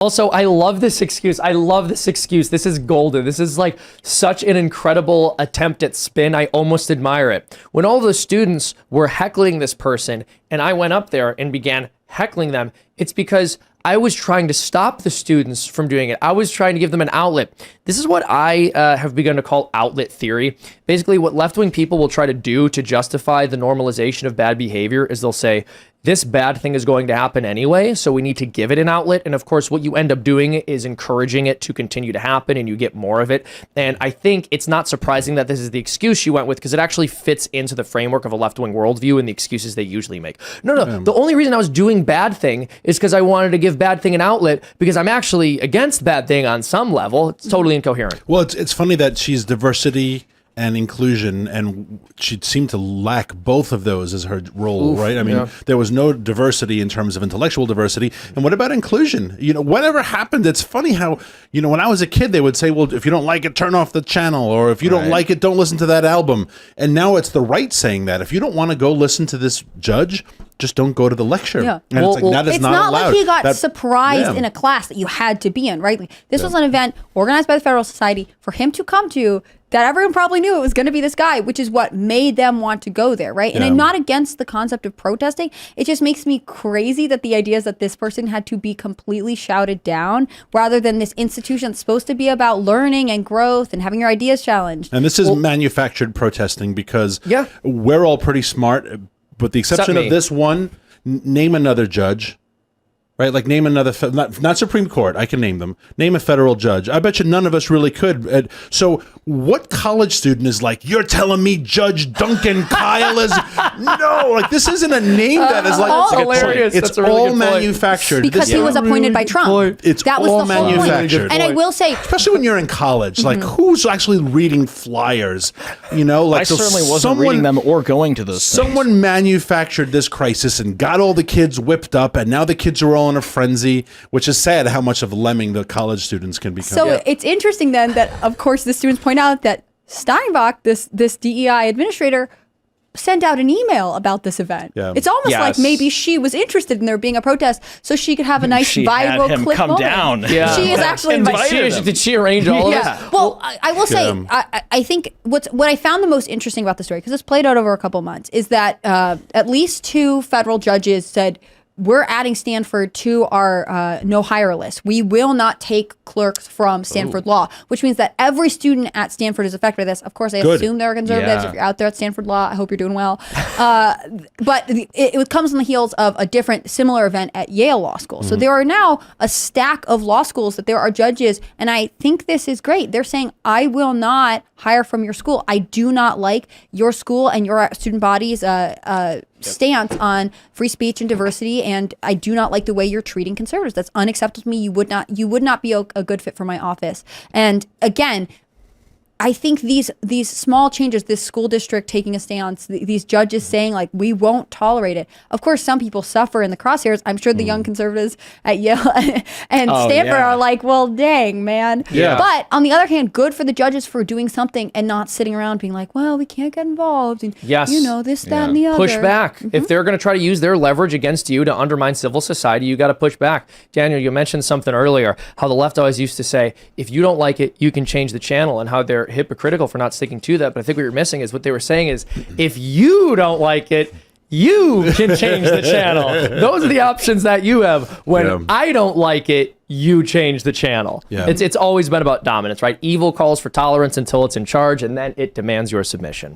Also, I love this excuse. I love this excuse. This is golden. This is like such an incredible attempt at spin. I almost admire it. When all the students were heckling this person and I went up there and began heckling them, it's because I was trying to stop the students from doing it. I was trying to give them an outlet. This is what I have begun to call outlet theory. Basically, what left-wing people will try to do to justify the normalization of bad behavior is they'll say, this bad thing is going to happen anyway, so we need to give it an outlet. And of course, what you end up doing is encouraging it to continue to happen, and you get more of it. And I think it's not surprising that this is the excuse she went with, because it actually fits into the framework of a left-wing worldview and the excuses they usually make. No, the only reason I was doing bad thing is because I wanted to give bad thing an outlet, because I'm actually against bad thing on some level. It's totally incoherent. Well, it's funny that she's diversity and inclusion, and she seemed to lack both of those as her role, right? I mean, there was no diversity in terms of intellectual diversity. And what about inclusion? You know, whatever happened, it's funny how, you know, when I was a kid, they would say, well, if you don't like it, turn off the channel, or if you don't like it, don't listen to that album. And now it's the right saying that. If you don't want to go listen to this judge, just don't go to the lecture. Yeah. And it's like, that is it's not allowed. Like he got That- surprised in a class that you had to be in, right? Like, this was an event organized by the Federal Society for him to come to, that everyone probably knew it was going to be this guy, which is what made them want to go there, right? And I'm not against the concept of protesting. It just makes me crazy that the idea is that this person had to be completely shouted down rather than this institution that's supposed to be about learning and growth and having your ideas challenged. And this is manufactured protesting, because we're all pretty smart, with the exception of this one. Name another judge, right? Like, name another, not Supreme Court, I can name them. Name a federal judge. I bet you none of us really could. So what college student is like, you're telling me Judge Duncan Kyle is, no, like, this isn't a name that is like, All hilarious. It's That's a really all good point. manufactured. Because he was appointed by Trump. It's that was all the whole manufactured. point. And I will say, especially when you're in college, like, who's actually reading flyers? You know, like, I certainly wasn't reading them or going to those things. Someone manufactured this crisis and got all the kids whipped up, and now the kids are all in a frenzy, which is sad how much of lemming the college students can become. So it's interesting then that, of course, the students point out that Steinbach, this DEI administrator, sent out an email about this event. It's almost like maybe she was interested in there being a protest so she could have a nice She viral had him clip come moment. down. She is actually Did she arrange all of this? Well, I will say, I think what I found the most interesting about the story, because it's played out over a couple months, is that at least 2 federal judges said, we're adding Stanford to our no hire list. We will not take clerks from Stanford Law, which means that every student at Stanford is affected by this. Of course, I assume they're conservatives. If you're out there at Stanford Law, I hope you're doing well. But it comes on the heels of a different, similar event at Yale Law School. So there are now a stack of law schools that there are judges, and I think this is great. They're saying, I will not hire from your school. I do not like your school and your student body's stance on free speech and diversity, and I do not like the way you're treating conservatives. That's unacceptable to me. You would not be a good fit for my office. And again, I think these small changes, this school district taking a stance, these judges saying, like, we won't tolerate it. Of course, some people suffer in the crosshairs. I'm sure the young conservatives at Yale and Stanford are like, well, dang, man. But on the other hand, good for the judges for doing something and not sitting around being like, well, we can't get involved. And, you know, this, that, and the other. Push back. If they're going to try to use their leverage against you to undermine civil society, you got to push back. Daniel, you mentioned something earlier, how the left always used to say, if you don't like it, you can change the channel, and how they're hypocritical for not sticking to that. But I think what you're missing is what they were saying is, if you don't like it, you can change the channel. Those are the options that you have. When I don't like it, you change the channel. It's always been about dominance, right? Evil calls for tolerance until it's in charge, and then it demands your submission.